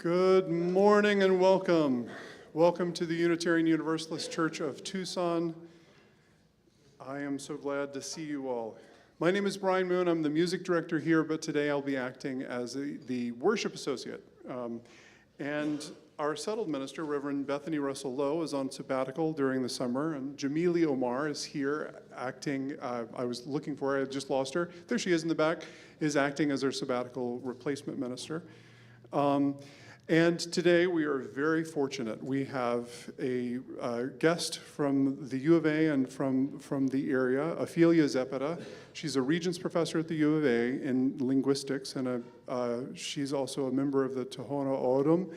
Good morning and welcome. Welcome to the Unitarian Universalist Church of Tucson. I am so glad to see you all. My name is Brian Moon. I'm the music director here, but today I'll be acting as the worship associate. And our settled minister, Reverend Bethany Russell Lowe, is on sabbatical during the summer, and Jamili Omar is here acting. I was looking for her, I just lost her. There she is in the back, is acting as our sabbatical replacement minister. And today we are very fortunate. We have a guest from the U of A and from the area, Ophelia Zepeda. She's a Regents professor at the U of A in linguistics, and she's also a member of the Tohono O'odham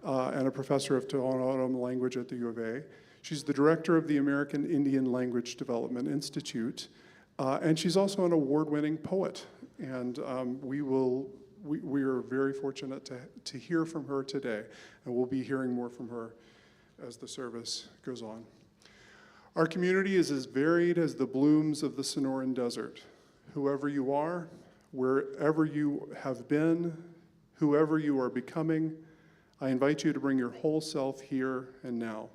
and a professor of Tohono O'odham language at the U of A. She's the director of the American Indian Language Development Institute, and she's also an award-winning poet. And we are very fortunate to hear from her today, and we'll be hearing more from her as the service goes on. Our community is as varied as the blooms of the Sonoran Desert. Whoever you are, wherever you have been, whoever you are becoming, I invite you to bring your whole self here and now.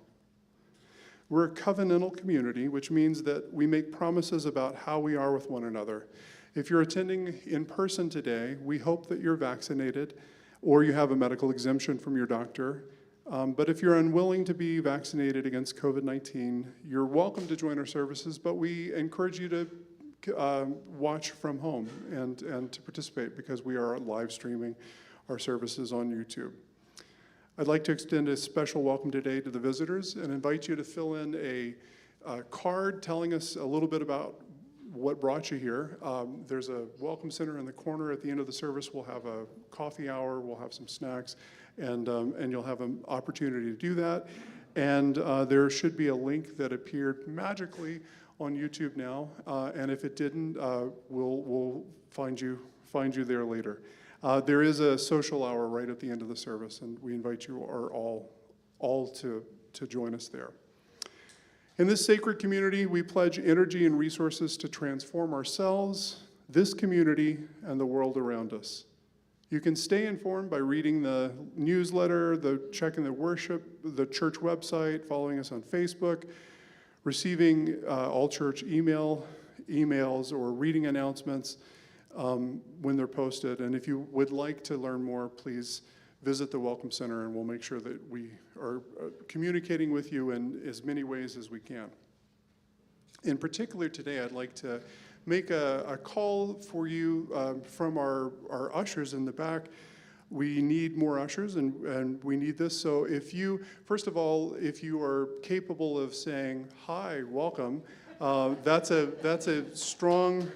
We're a covenantal community, which means that we make promises about how we are with one another. If you're attending in person today, we hope that you're vaccinated or you have a medical exemption from your doctor. But if you're unwilling to be vaccinated against COVID-19, you're welcome to join our services, but we encourage you to watch from home and to participate because we are live streaming our services on YouTube. I'd like to extend a special welcome today to the visitors and invite you to fill in a card telling us a little bit about what brought you here. There's a welcome center in the corner. At the end of the service, we'll have a coffee hour, we'll have some snacks, and you'll have an opportunity to do that. And there should be a link that appeared magically on YouTube now, and if it didn't, we'll find you there later. There is a social hour right at the end of the service, and we invite you all to join us there. In this sacred community, we pledge energy and resources to transform ourselves, this community, and the world around us. You can stay informed by reading the newsletter, checking the church website, following us on Facebook, receiving all church emails, or reading announcements when they're posted. And if you would like to learn more, please visit the Welcome Center, and we'll make sure that we are communicating with you in as many ways as we can. In particular today, I'd like to make a call for you from our ushers in the back. We need more ushers, and we need this. So first of all, if you are capable of saying, hi, welcome, that's a strong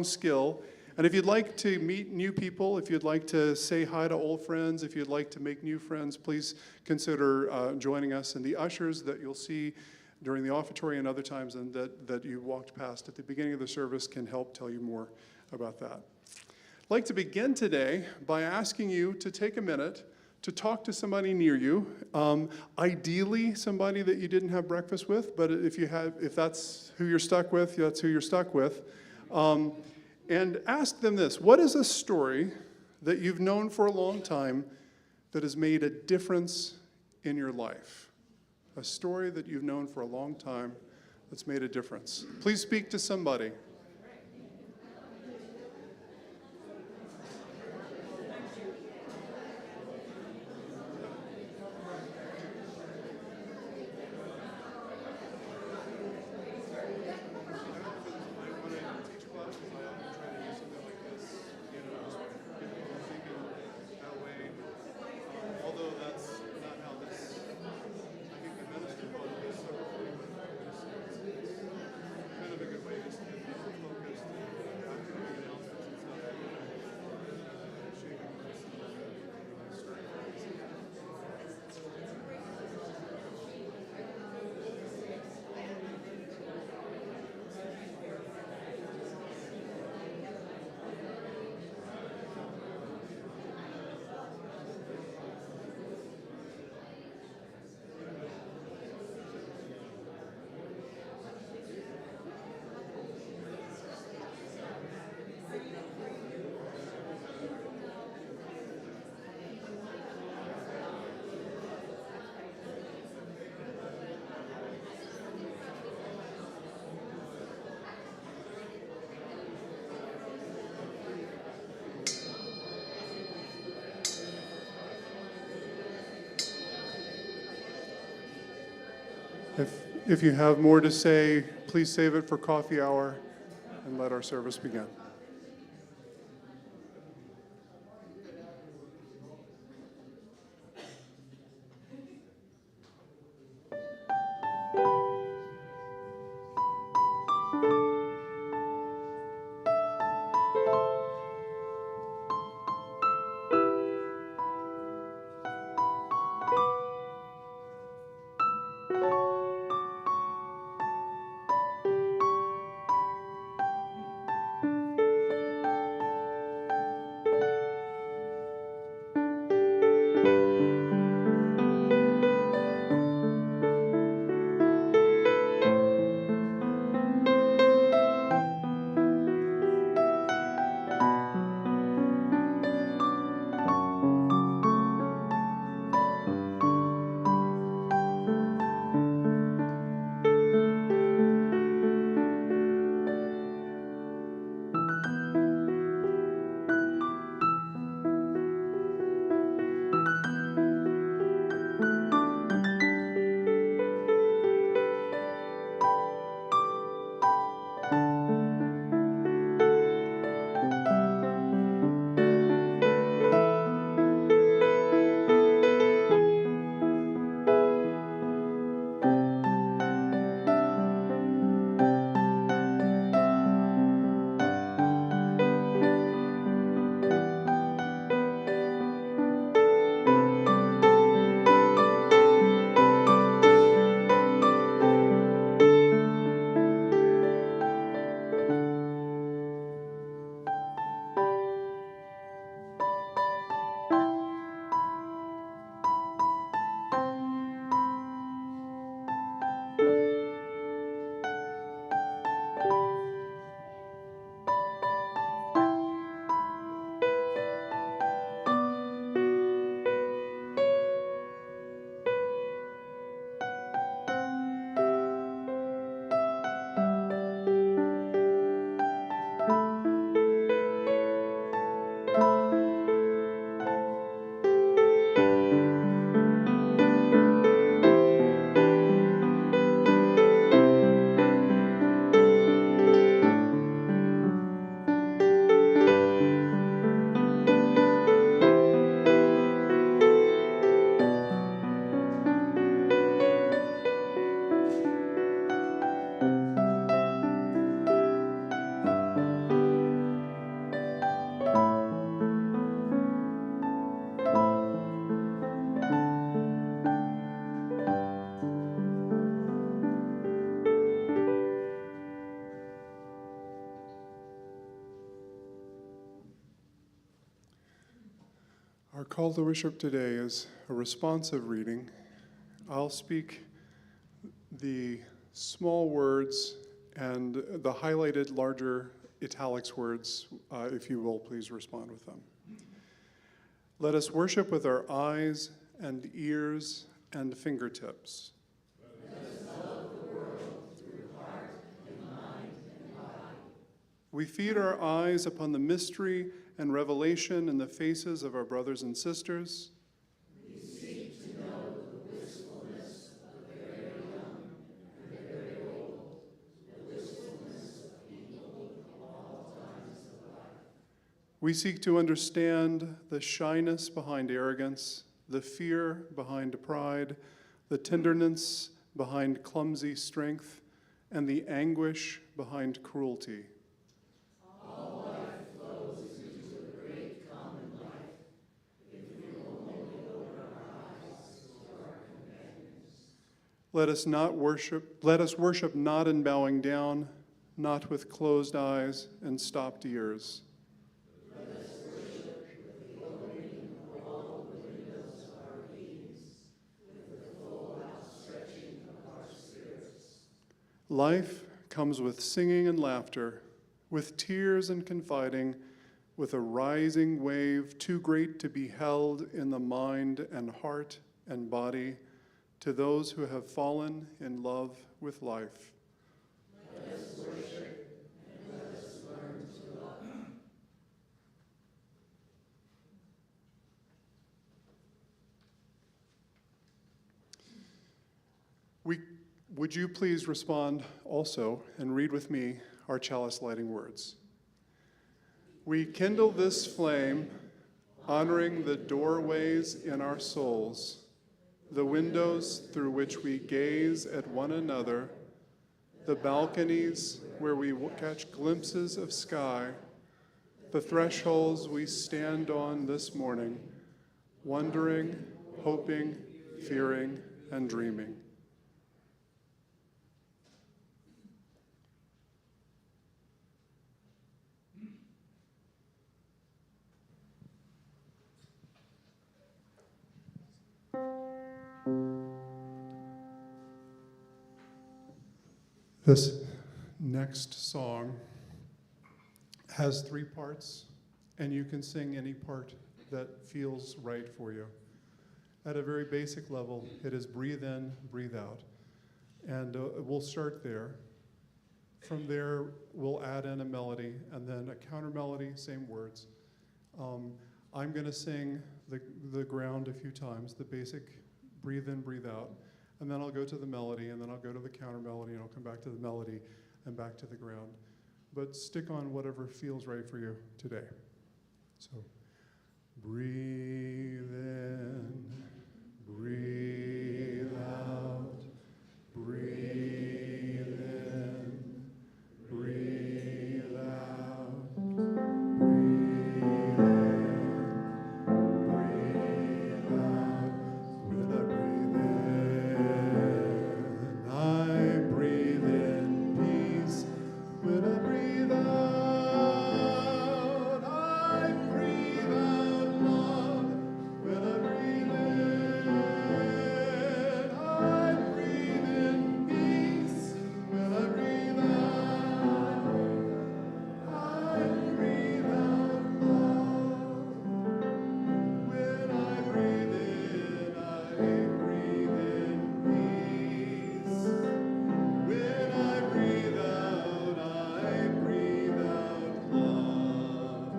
skill. And if you'd like to meet new people, if you'd like to say hi to old friends, if you'd like to make new friends, please consider joining us. And the ushers that you'll see during the offertory and other times and that you walked past at the beginning of the service can help tell you more about that. I'd like to begin today by asking you to take a minute to talk to somebody near you, ideally somebody that you didn't have breakfast with, but if that's who you're stuck with, that's who you're stuck with. And ask them this: what is a story that you've known for a long time that has made a difference in your life? A story that you've known for a long time that's made a difference. Please speak to somebody. If you have more to say, please save it for coffee hour and let our service begin. Our call to worship today is a responsive reading. I'll speak the small words and the highlighted larger italics words. If you will, please respond with them. Let us worship with our eyes and ears and fingertips. Let us love the world through heart and mind and body. We feed our eyes upon the mystery and revelation in the faces of our brothers and sisters. We seek to know the wistfulness of the very young and the very old, the wistfulness of people of all times of life. We seek to understand the shyness behind arrogance, the fear behind pride, the tenderness behind clumsy strength, and the anguish behind cruelty. All life flows into a great common life if we will only open our eyes to our companions. Let us worship not in bowing down, not with closed eyes and stopped ears. Let us worship with the opening of all the windows of our beings, with the full outstretching of our spirits. Life comes with singing and laughter, with tears and confiding, with a rising wave too great to be held in the mind and heart and body, to those who have fallen in love with life. Let us worship and let us learn to love. Would you please respond also and read with me our chalice lighting words? We kindle this flame, honoring the doorways in our souls, the windows through which we gaze at one another, the balconies where we catch glimpses of sky, the thresholds we stand on this morning, wondering, hoping, fearing, and dreaming. This next song has 3 parts, and you can sing any part that feels right for you. At a very basic level, it is breathe in, breathe out. And we'll start there. From there, we'll add in a melody, and then a counter melody, same words. I'm gonna sing the ground a few times, the basic breathe in, breathe out. And then I'll go to the melody, and then I'll go to the counter melody, and I'll come back to the melody and back to the ground. But stick on whatever feels right for you today. So, breathe in, breathe out, breathe in, breathe out, breathe in, breathe out. When I breathe in peace. When I breathe out, I breathe out love. When I breathe in, I breathe in peace. When I breathe out, I breathe out love. When I breathe in, I breathe in peace. When I breathe out, I breathe out love.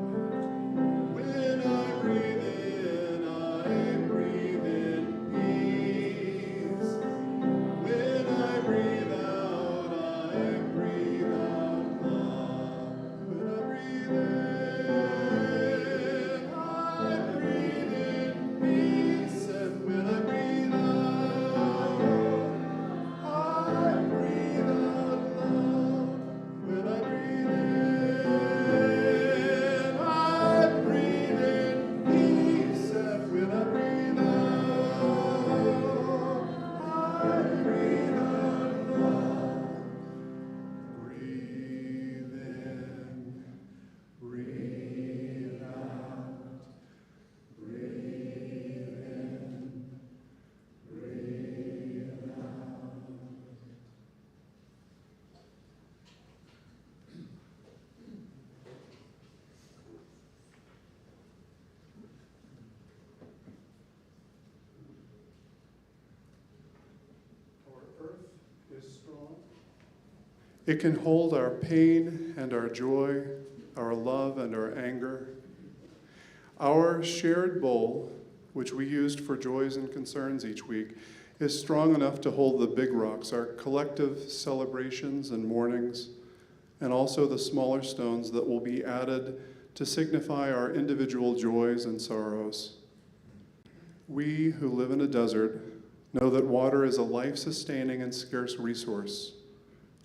When I breathe in, I breathe in peace. When I breathe out, I breathe out love. When I breathe in, I breathe in peace. And when I breathe out, I breathe out love. When I breathe in, I breathe in peace. And when I breathe out, I breathe out love. Breathe in, breathe out, breathe in, breathe out. Our earth is strong. It can hold our pain and our joy, our love and our anger. Our shared bowl, which we used for joys and concerns each week, is strong enough to hold the big rocks, our collective celebrations and mournings, and also the smaller stones that will be added to signify our individual joys and sorrows. We who live in a desert know that water is a life-sustaining and scarce resource.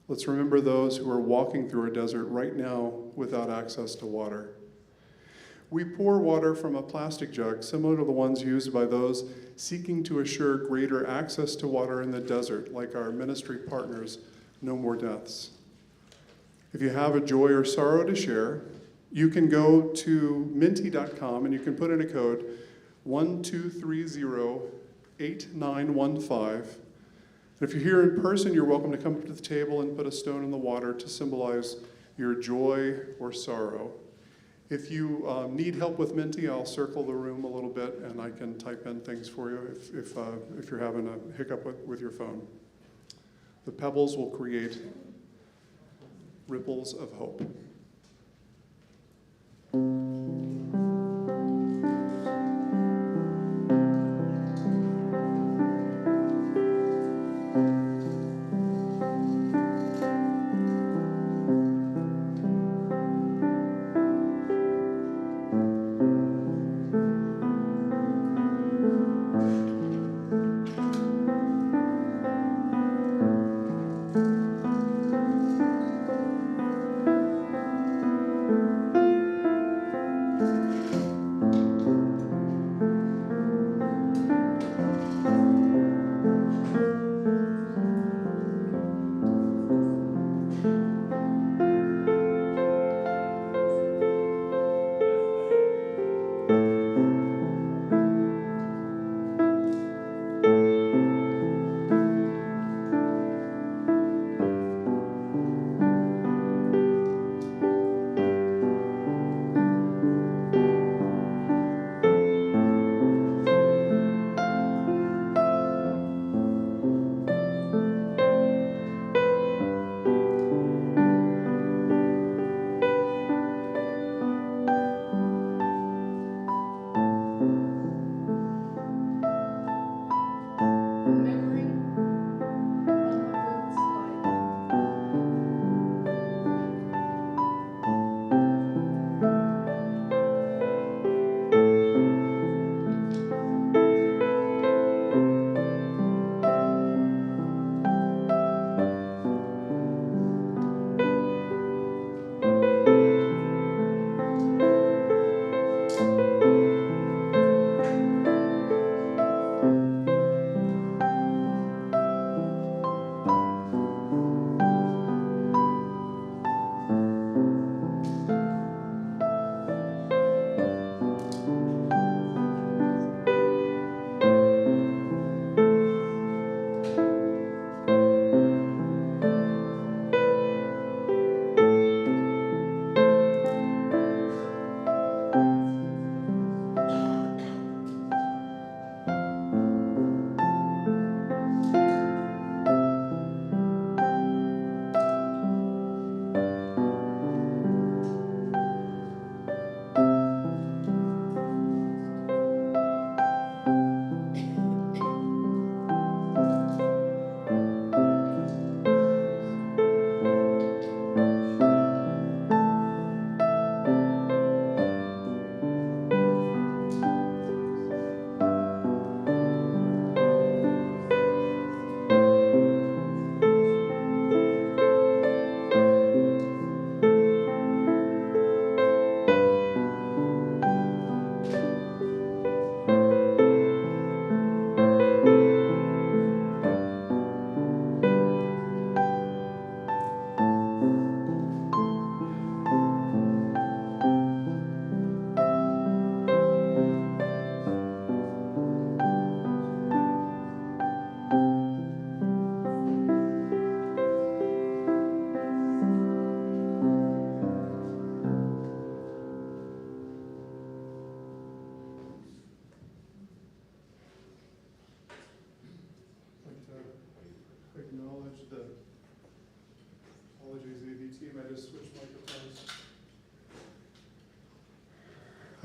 Let's remember those who are walking through a desert right now without access to water. We pour water from a plastic jug similar to the ones used by those seeking to assure greater access to water in the desert, like our ministry partners, No More Deaths. If you have a joy or sorrow to share, you can go to minty.com and you can put in a code 1230-8915. If you're here in person, you're welcome to come up to the table and put a stone in the water to symbolize your joy or sorrow. If you need help with Minty, I'll circle the room a little bit and I can type in things for you if you're having a hiccup with your phone. The pebbles will create ripples of hope.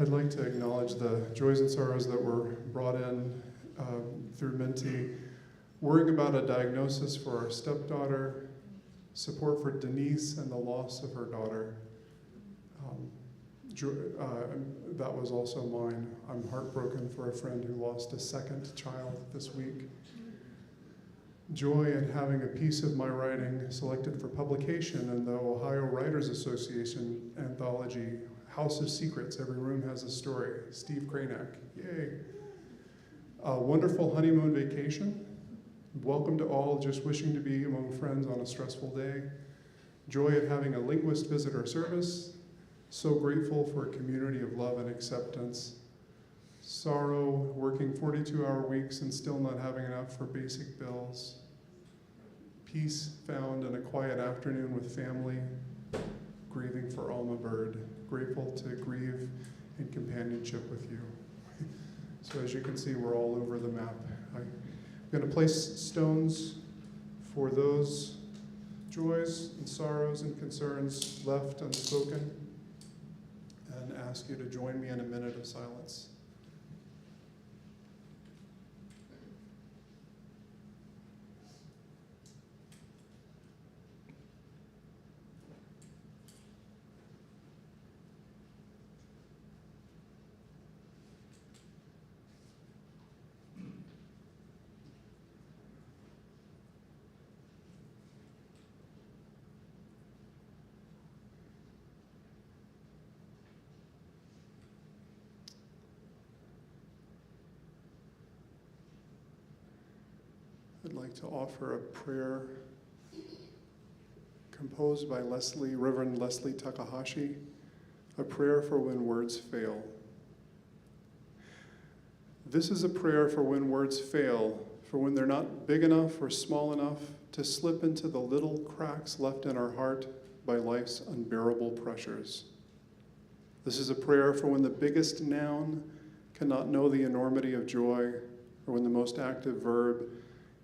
I'd like to acknowledge the joys and sorrows that were brought in through Minty, worrying about a diagnosis for our stepdaughter, support for Denise and the loss of her daughter. That was also mine. I'm heartbroken for a friend who lost a second child this week. Joy in having a piece of my writing selected for publication in the Ohio Writers Association anthology, House of Secrets, Every Room Has a Story, Steve Kranak, yay. A wonderful honeymoon vacation. Welcome to all just wishing to be among friends on a stressful day. Joy at having a linguist visit our service. So grateful for a community of love and acceptance. Sorrow, working 42-hour weeks and still not having enough for basic bills. Peace found in a quiet afternoon with family. Grieving for Alma Bird. Grateful to grieve in companionship with you. So as you can see, we're all over the map. I'm going to place stones for those joys and sorrows and concerns left unspoken, and ask you to join me in a minute of silence. I'd like to offer a prayer composed by Reverend Leslie Takahashi, a prayer for when words fail. This is a prayer for when words fail, for when they're not big enough or small enough to slip into the little cracks left in our heart by life's unbearable pressures. This is a prayer for when the biggest noun cannot know the enormity of joy, or when the most active verb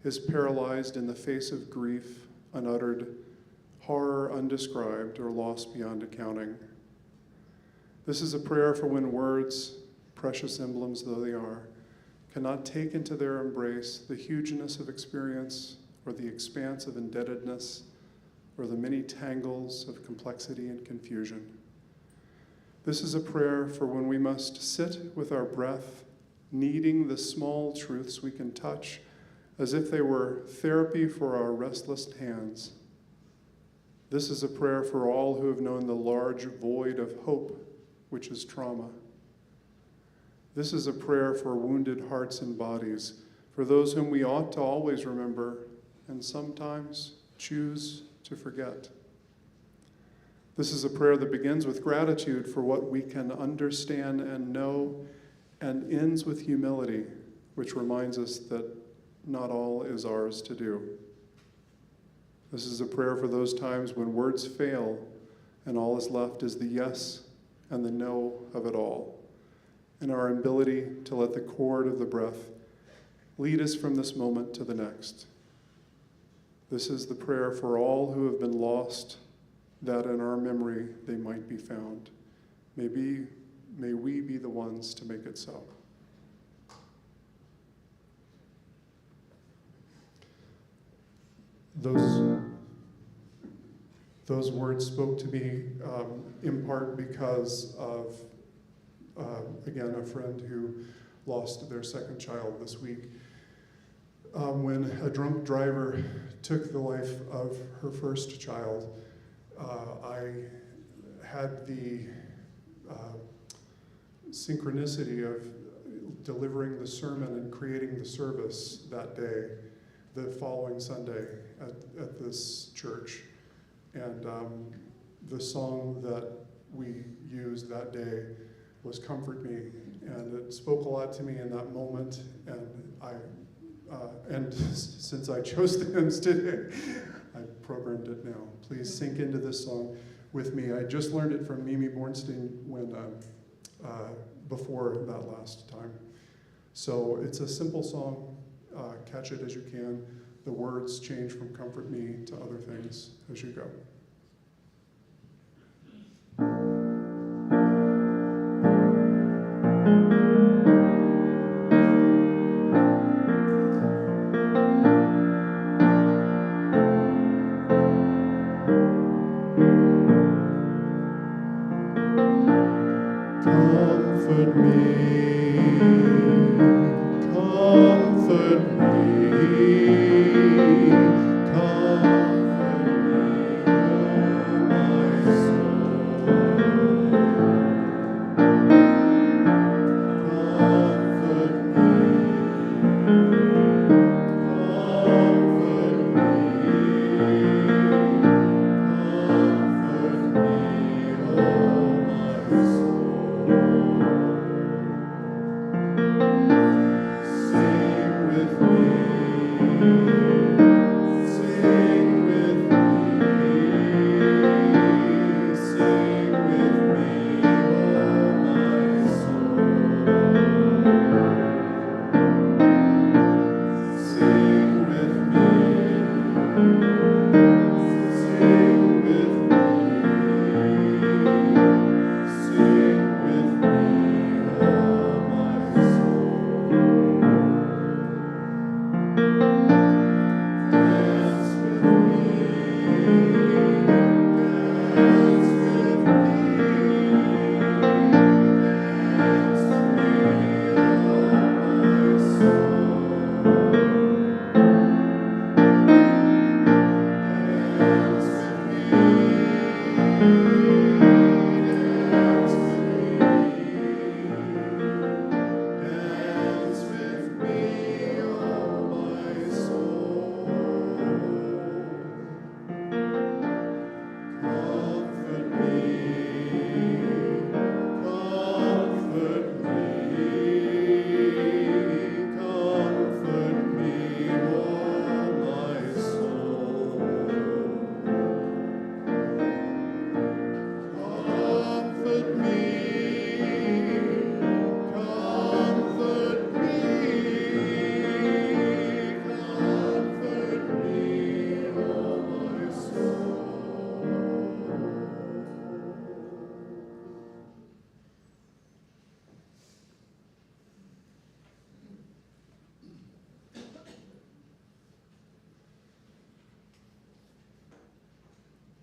is paralyzed in the face of grief, unuttered, horror undescribed, or loss beyond accounting. This is a prayer for when words, precious emblems though they are, cannot take into their embrace the hugeness of experience, or the expanse of indebtedness, or the many tangles of complexity and confusion. This is a prayer for when we must sit with our breath, needing the small truths we can touch, as if they were therapy for our restless hands. This is a prayer for all who have known the large void of hope, which is trauma. This is a prayer for wounded hearts and bodies, for those whom we ought to always remember and sometimes choose to forget. This is a prayer that begins with gratitude for what we can understand and know, and ends with humility, which reminds us that not all is ours to do. This is a prayer for those times when words fail and all is left is the yes and the no of it all, and our ability to let the chord of the breath lead us from this moment to the next. This is the prayer for all who have been lost, that in our memory they might be found. May we be the ones to make it so. Those words spoke to me in part because of, again, a friend who lost their second child this week. When a drunk driver took the life of her first child, I had the synchronicity of delivering the sermon and creating the service that day, the following Sunday at this church. And the song that we used that day was Comfort Me, and it spoke a lot to me in that moment, and since I chose the hymns today, I programmed it now. Please sink into this song with me. I just learned it from Mimi Bornstein before that last time. So it's a simple song, catch it as you can. The words change from comfort me to other things as you go.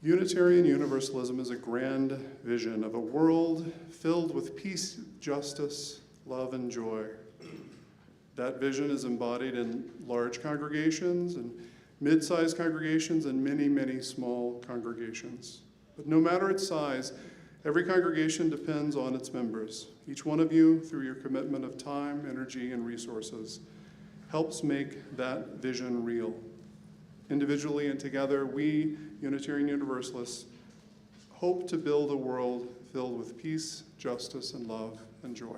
Unitarian Universalism is a grand vision of a world filled with peace, justice, love, and joy. That vision is embodied in large congregations and mid-sized congregations and many, many small congregations. But no matter its size, every congregation depends on its members. Each one of you, through your commitment of time, energy, and resources, helps make that vision real. Individually and together, we, Unitarian Universalists, hope to build a world filled with peace, justice, and love and joy.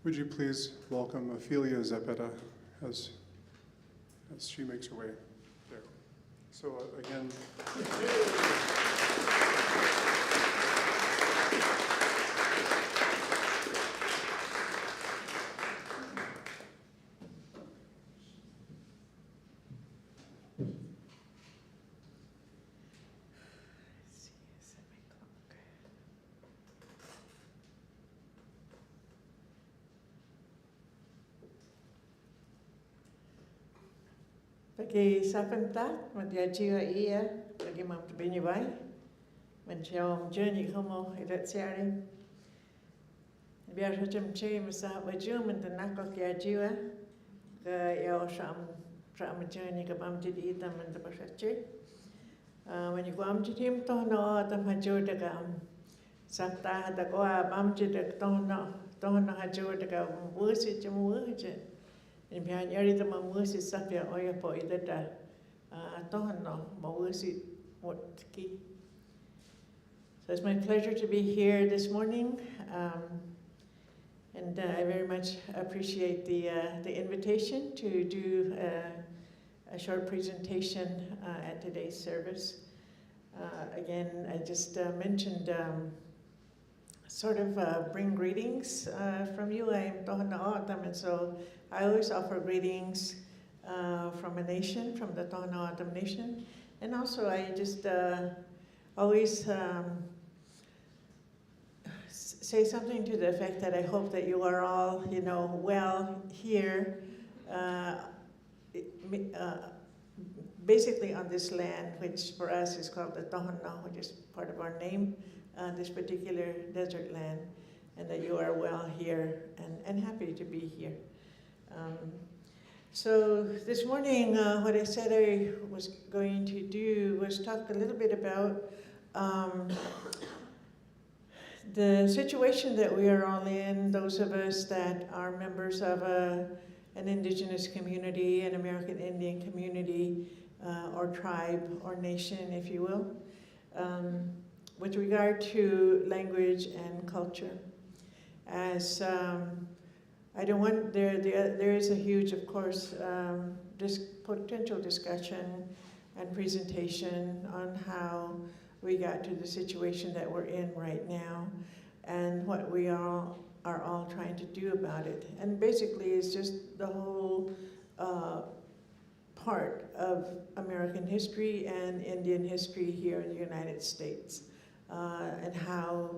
Would you please welcome Ophelia Zepeda as she makes her way there. So again, Pagi sapentat, madiajia ia, pagi mam tebini vai, mencium journey como ilat siari. Biar macam cai masa baju mentenak kaki ajiwa, ke ya sham journey ke mam jadi itam mentepasacai. When you go am jadi toh no tam haju degam, sabta hada ko am jadi toh no haju degam busi cemu je. In behind every time I'm worse is sapia oya po idada tohano mawusi motki. So it's my pleasure to be here this morning, and I very much appreciate the invitation to do a short presentation at today's service. Again, I just mentioned sort of bring greetings from you. I am Tohana O'atam, and so I always offer greetings from a nation, from the Tohono O'odham nation. And also I just always say something to the effect that I hope that you are all, well here, basically on this land, which for us is called the Tohono, which is part of our name, this particular desert land, and that you are well here and happy to be here. So this morning, what I said I was going to do was talk a little bit about the situation that we are all in, those of us that are members of an indigenous community, an American Indian community, or tribe or nation, if you will, with regard to language and culture. As I don't want, there is a huge, of course, potential discussion and presentation on how we got to the situation that we're in right now and what we are all trying to do about it. And basically it's just the whole part of American history and Indian history here in the United States, and how,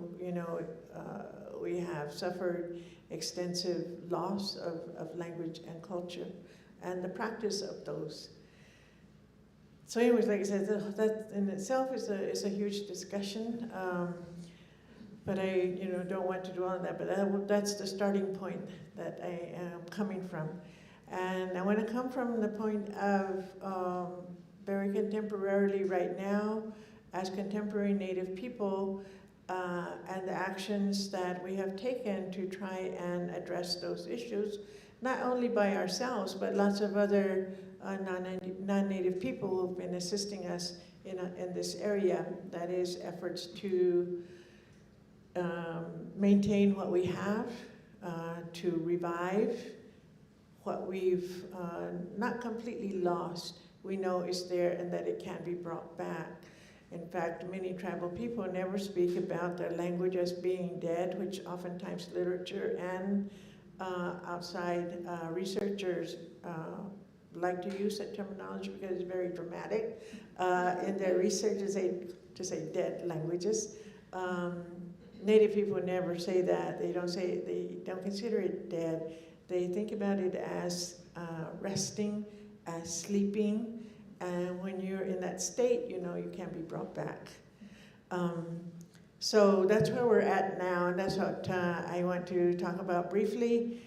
we have suffered extensive loss of language and culture and the practice of those. So anyways, like I said, that in itself is a huge discussion, but I don't want to dwell on that, but that's the starting point that I am coming from. And I want to come from the point of very contemporarily right now, as contemporary Native people, and the actions that we have taken to try and address those issues, not only by ourselves, but lots of other non-Native people who've been assisting us in this area. That is efforts to maintain what we have, to revive what we've not completely lost. We know is there and that it can be brought back. In fact, many tribal people never speak about their language as being dead, which oftentimes literature and outside researchers like to use that terminology because it's very dramatic in their research to say dead languages. Native people never say that. They don't consider it dead. They think about it as resting, as sleeping, and when you're in that state, you can't be brought back. So that's where we're at now, and that's what I want to talk about briefly.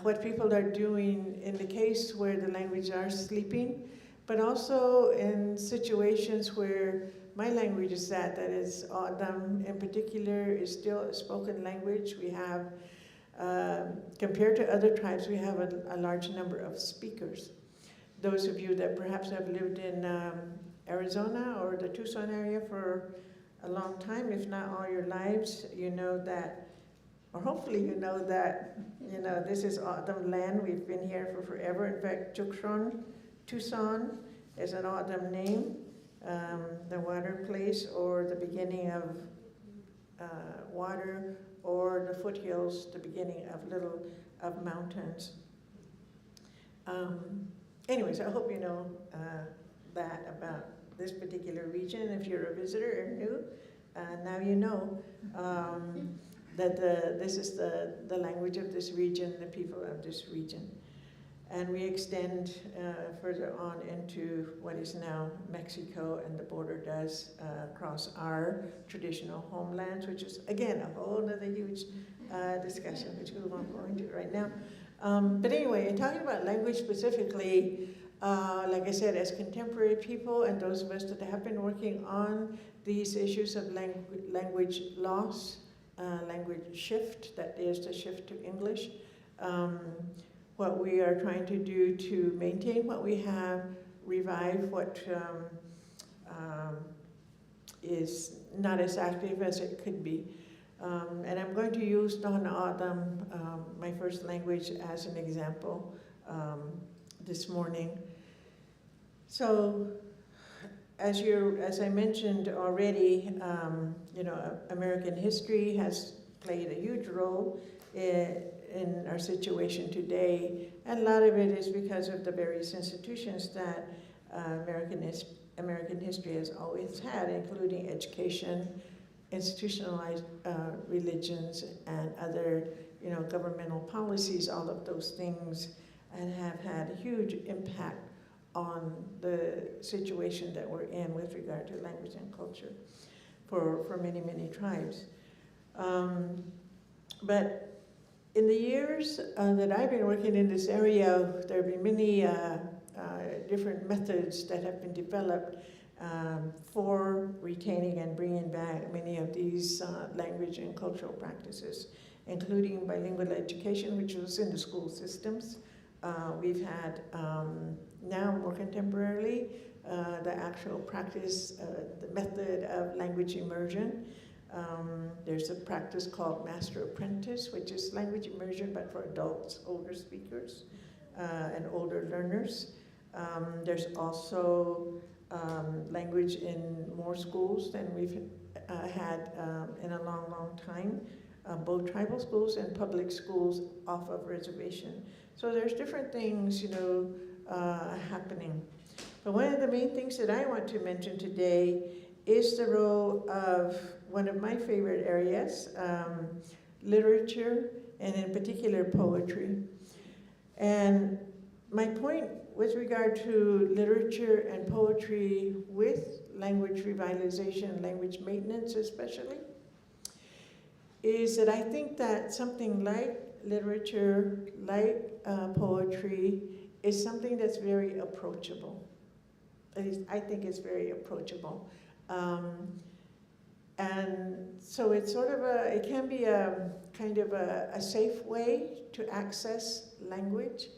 What people are doing in the case where the language are sleeping, but also in situations where my language is that is O'odham in particular is still a spoken language. We have, compared to other tribes, we have a large number of speakers. Those of you that perhaps have lived in Arizona or the Tucson area for a long time, if not all your lives, you know that, or hopefully you know that, this is O'odham land. We've been here for forever. In fact, Tucson is an O'odham name, the water place or the beginning of water, or the foothills, the beginning of mountains. Anyways, I hope you know that about this particular region. If you're a visitor or new, now you know that this is the language of this region, the people of this region. And we extend further on into what is now Mexico, and the border does cross our traditional homelands, which is, again, a whole other huge discussion, which we won't go into right now. But anyway, in talking about language specifically, like I said, as contemporary people and those of us that have been working on these issues of language loss, language shift, that is the shift to English, what we are trying to do to maintain what we have, revive what is not as active as it could be. And I'm going to use Tohono O'odham, my first language, as an example this morning. So, as I mentioned already, American history has played a huge role in our situation today, and a lot of it is because of the various institutions that American history has always had, including education, institutionalized religions, and other governmental policies. All of those things and have had a huge impact on the situation that we're in with regard to language and culture for many, many tribes. But In the years that I've been working in this area, there have been many different methods that have been developed for retaining and bringing back many of these language and cultural practices, including bilingual education, which was in the school systems. We've had, now more contemporarily, the actual practice, the method of language immersion. There's a practice called Master Apprentice, which is language immersion, but for adults, older speakers, and older learners. There's also language in more schools than we've had in a long, long time, both tribal schools and public schools off of reservation. So there's different things, happening. But one of the main things that I want to mention today is the role of one of my favorite areas, literature, and in particular poetry. And my point with regard to literature and poetry with language revitalization, language maintenance especially, is that I think that something like literature, like poetry, is something that's very approachable. At least I think it's very approachable. And so it's sort of it can be a kind of a safe way to access language.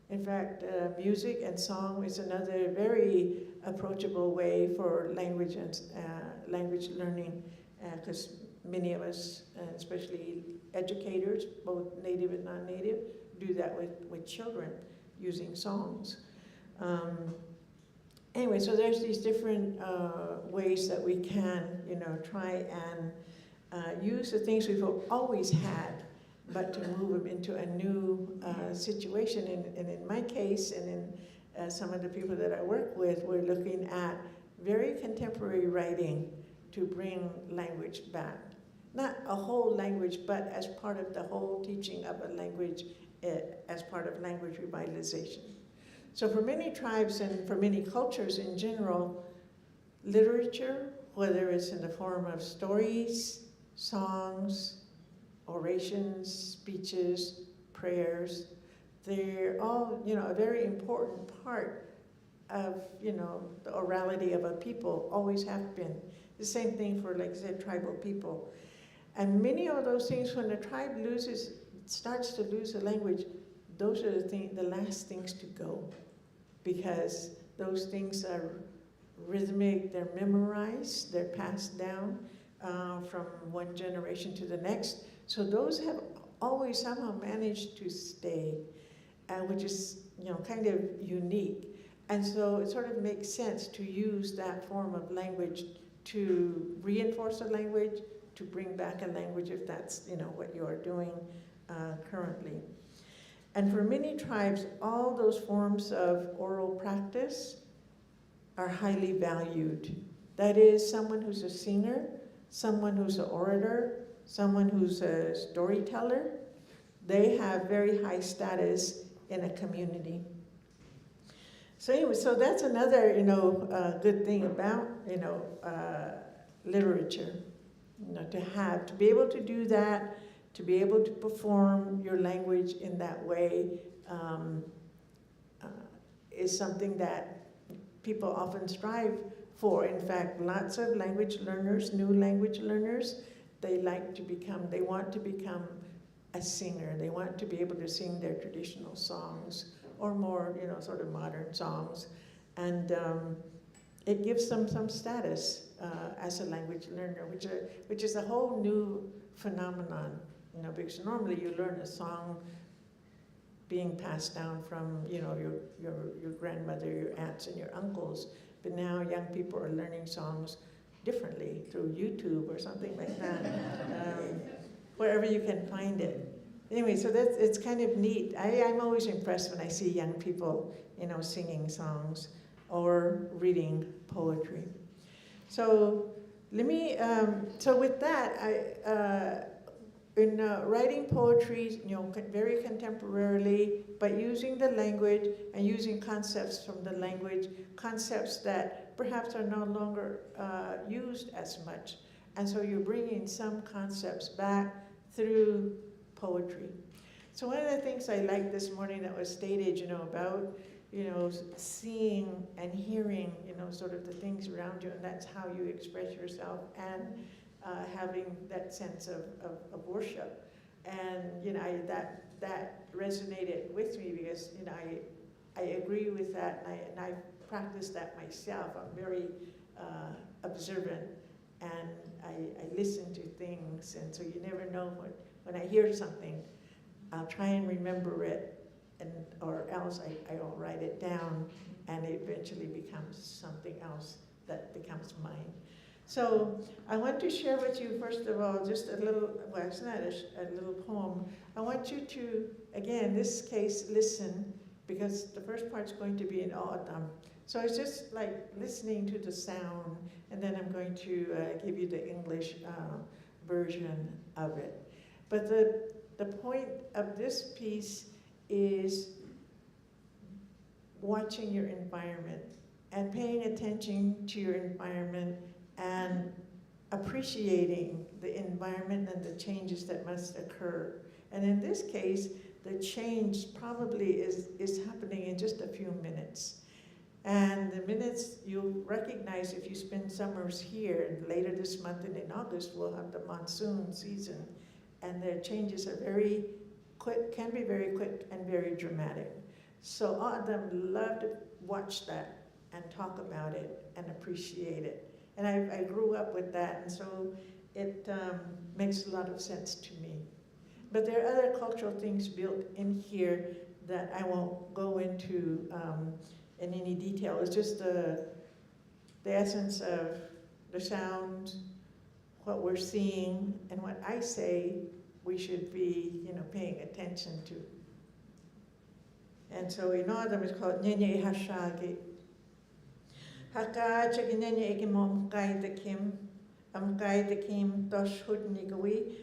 In fact, music and song is another very approachable way for language and language learning, because many of us, especially educators, both native and non-native, do that with children using songs. Anyway, so there's these different ways that we can, try and use the things we've always had, but to move them into a new situation. And in my case, and in some of the people that I work with, we're looking at very contemporary writing to bring language back. Not a whole language, but as part of the whole teaching of a language, as part of language revitalization. So for many tribes and for many cultures in general, literature, whether it's in the form of stories, songs, orations, speeches, prayers, they're all, a very important part of, the orality of a people, always have been. The same thing for, like I said, tribal people. And many of those things, when the tribe starts to lose the language, those are the last things to go, because those things are rhythmic, they're memorized, they're passed down from one generation to the next. So those have always somehow managed to stay, which is, kind of unique. And so it sort of makes sense to use that form of language to reinforce a language, to bring back a language if that's, what you are doing currently. And for many tribes, all those forms of oral practice are highly valued. That is, someone who's a singer, someone who's an orator, someone who's a storyteller, they have very high status in a community. So anyway, so that's another, good thing about, literature. To be able to do that, to be able to perform your language in that way is something that people often strive for. In fact, lots of language learners, new language learners, they want to become a singer. They want to be able to sing their traditional songs or more, sort of modern songs. And it gives them some status as a language learner, which is a whole new phenomenon. Because normally you learn a song being passed down from, your grandmother, your aunts, and your uncles. But now young people are learning songs differently through YouTube or something like that, wherever you can find it. Anyway, so it's kind of neat. I'm always impressed when I see young people, singing songs or reading poetry. So let me. So with that, in writing poetry, very contemporarily, but using the language and using concepts from the language, concepts that perhaps are no longer used as much. And so you're bringing some concepts back through poetry. So one of the things I liked this morning that was stated, about, seeing and hearing, sort of the things around you, and that's how you express yourself, and having that sense of worship. And, that resonated with me because, I agree with that, and I practice that myself. I'm very observant, and I listen to things, and so you never know when I hear something, I'll try and remember it, or else I'll write it down, and it eventually becomes something else that becomes mine. So I want to share with you, first of all, just a little, well, it's not a little poem. I want you to, again, in this case, listen, because the first part's going to be in O'odham. So it's just like listening to the sound, and then I'm going to give you the English version of it. But the point of this piece is watching your environment and paying attention to your environment and appreciating the environment and the changes that must occur. And in this case, the change probably is happening in just a few minutes. And the minutes you'll recognize if you spend summers here. And later this month and in August, we'll have the monsoon season. And the changes are very quick, can be very quick and very dramatic. So all of them love to watch that and talk about it and appreciate it. And I grew up with that, and so it makes a lot of sense to me. But there are other cultural things built in here that I won't go into in any detail. It's just the essence of the sound, what we're seeing, and what I say we should be, paying attention to. And so in O'odham it's called Nyenye Hashagi. Haka chaginenye egimom kai the kim, kai the kim tosh hudnigawi,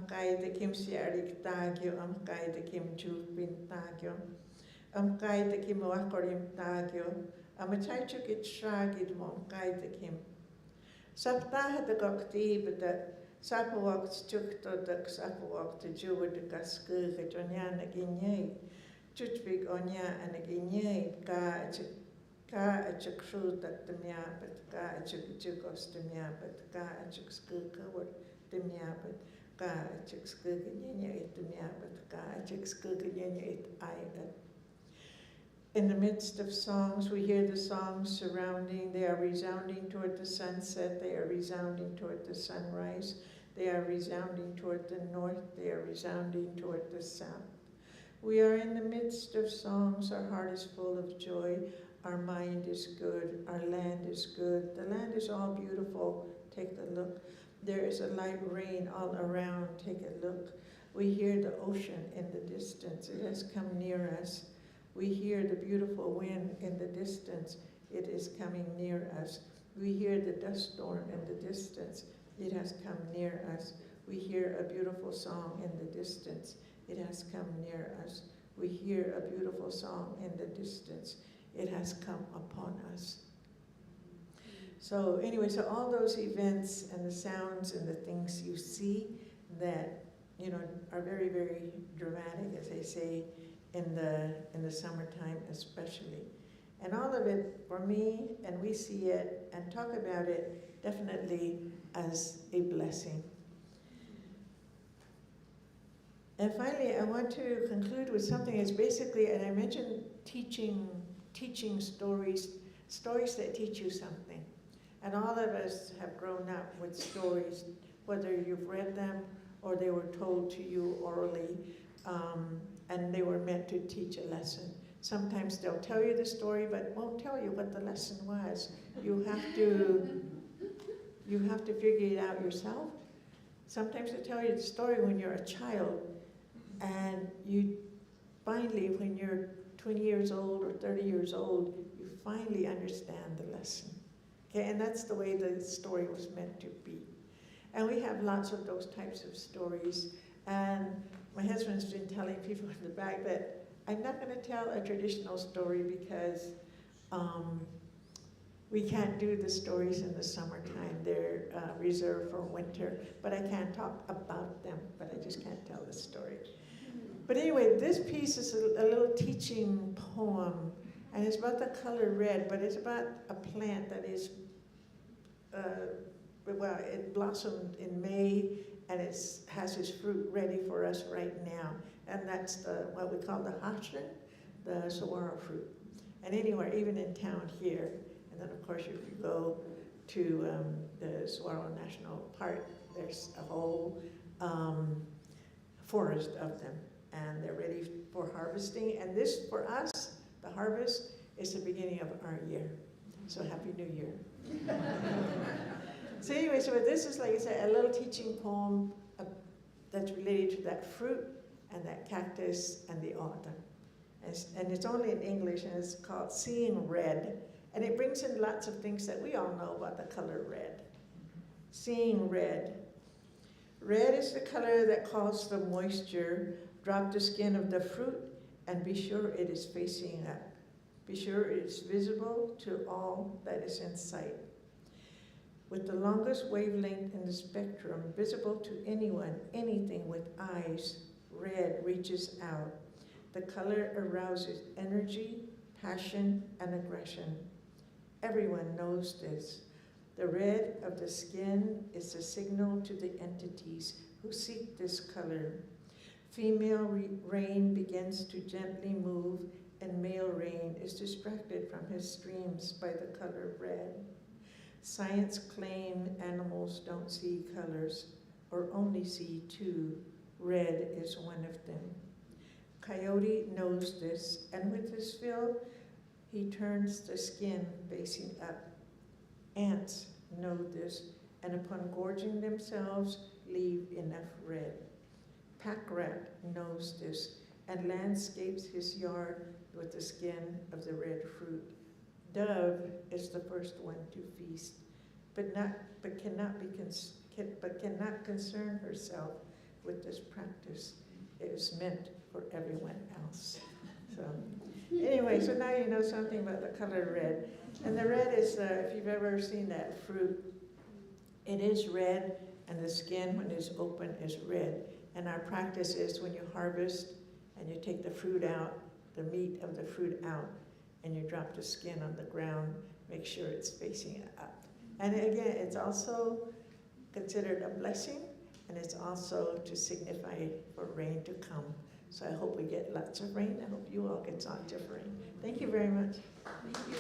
kai the kim siarik tagyo, kai the kim jupin tagyo, kai the kim wakorim tagyo, chaichukit shagid mom kai the kim. Saptaha the gokti, but the sapawak chukto the sapawak the jew the gasku, the jonyana ginyay, chuchbig onya and a ginyay, ka a chukru that the miabat, ka a chukos the miabat, ka a chukskuka the miabat, ka a chukskuka the miabat, ka a chukskuka I. In the midst of songs, we hear the songs surrounding. They are resounding toward the sunset. They are resounding toward the sunrise. They are resounding toward the north. They are resounding toward the south. We are in the midst of songs. Our heart is full of joy. Our mind is good. Our land is good. The land is all beautiful. Take a look. There is a light rain all around. Take a look. We hear the ocean in the distance. It has come near us. We hear the beautiful wind in the distance. It is coming near us. We hear the dust storm in the distance. It has come near us. We hear a beautiful song in the distance. It has come near us. We hear a beautiful song in the distance. It has come upon us. So anyway, so all those events and the sounds and the things you see that, are very, very dramatic, as I say, in the summertime especially. And all of it, for me, and we see it and talk about it definitely as a blessing. And finally, I want to conclude with something that's basically, and I mentioned teaching stories that teach you something. And all of us have grown up with stories, whether you've read them or they were told to you orally, and they were meant to teach a lesson. Sometimes they'll tell you the story, but won't tell you what the lesson was. You have to figure it out yourself. Sometimes they tell you the story when you're a child, and you finally, when you're 20 years old or 30 years old, you finally understand the lesson. Okay, and that's the way the story was meant to be. And we have lots of those types of stories. And my husband's been telling people in the back that I'm not going to tell a traditional story because we can't do the stories in the summertime. They're reserved for winter, but I can talk about them, but I just can't tell the story. But anyway, this piece is a little teaching poem, and it's about the color red, but it's about a plant that is, well, it blossomed in May, and it has its fruit ready for us right now. And that's what we call the hashrin, the saguaro fruit. And anywhere, even in town here, and then of course if you go to the Saguaro National Park, there's a whole forest of them, and they're ready for harvesting. And this, for us, the harvest is the beginning of our year. So Happy New Year. So anyway, so this is, like I said, a little teaching poem that's related to that fruit and that cactus and the autumn. And it's only in English, and it's called Seeing Red. And it brings in lots of things that we all know about the color red. Seeing red. Red is the color that calls the moisture. Drop the skin of the fruit and be sure it is facing up. Be sure it is visible to all that is in sight. With the longest wavelength in the spectrum, visible to anyone, anything with eyes, red reaches out. The color arouses energy, passion, and aggression. Everyone knows this. The red of the skin is a signal to the entities who seek this color. Female rain begins to gently move, and male rain is distracted from his streams by the color red. Science claims animals don't see colors, or only see two. Red is one of them. Coyote knows this, and with his fill, he turns the skin facing up. Ants know this, and upon gorging themselves, leave enough red. Pack rat knows this, and landscapes his yard with the skin of the red fruit. Dove is the first one to feast, but cannot concern herself with this practice. It is meant for everyone else. So anyway, so now you know something about the color red. And the red is, if you've ever seen that fruit, it is red, and the skin, when it's open, is red. And our practice is when you harvest and you take the fruit out, the meat of the fruit out, and you drop the skin on the ground, make sure it's facing up. And again, it's also considered a blessing, and it's also to signify for rain to come. So I hope we get lots of rain. I hope you all get lots of rain. Thank you very much. Thank you.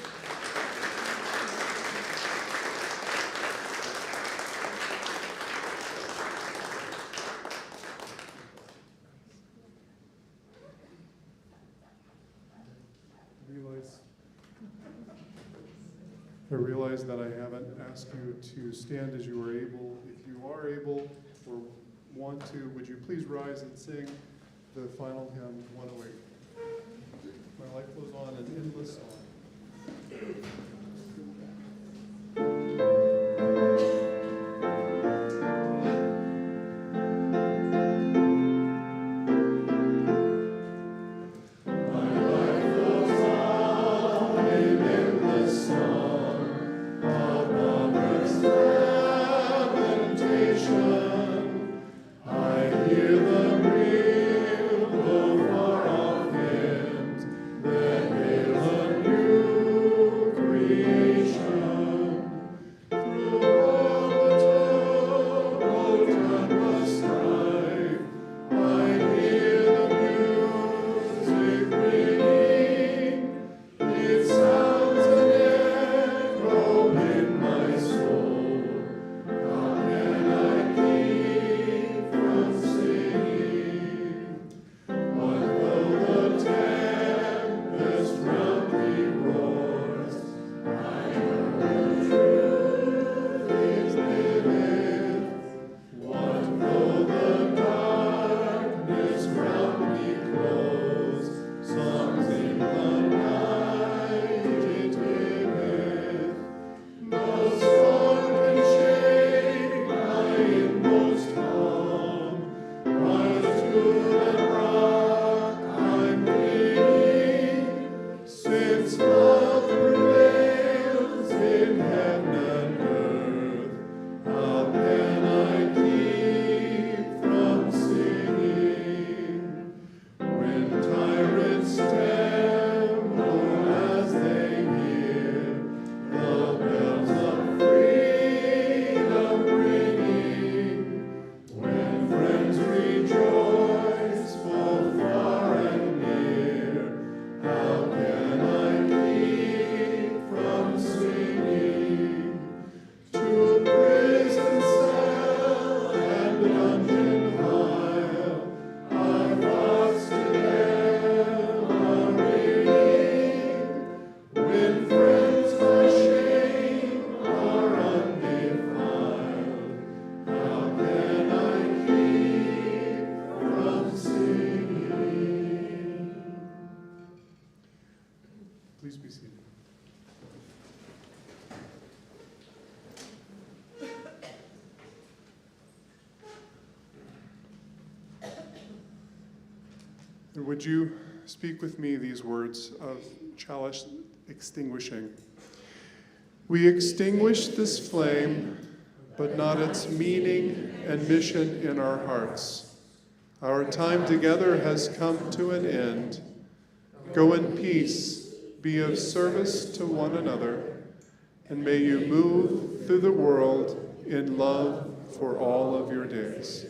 I realize that I haven't asked you to stand as you are able. If you are able or want to, would you please rise and sing the final hymn, 108. My life goes on, an endless song. Creation. And would you speak with me these words of chalice extinguishing? We extinguish this flame, but not its meaning and mission in our hearts. Our time together has come to an end. Go in peace, be of service to one another, and may you move through the world in love for all of your days.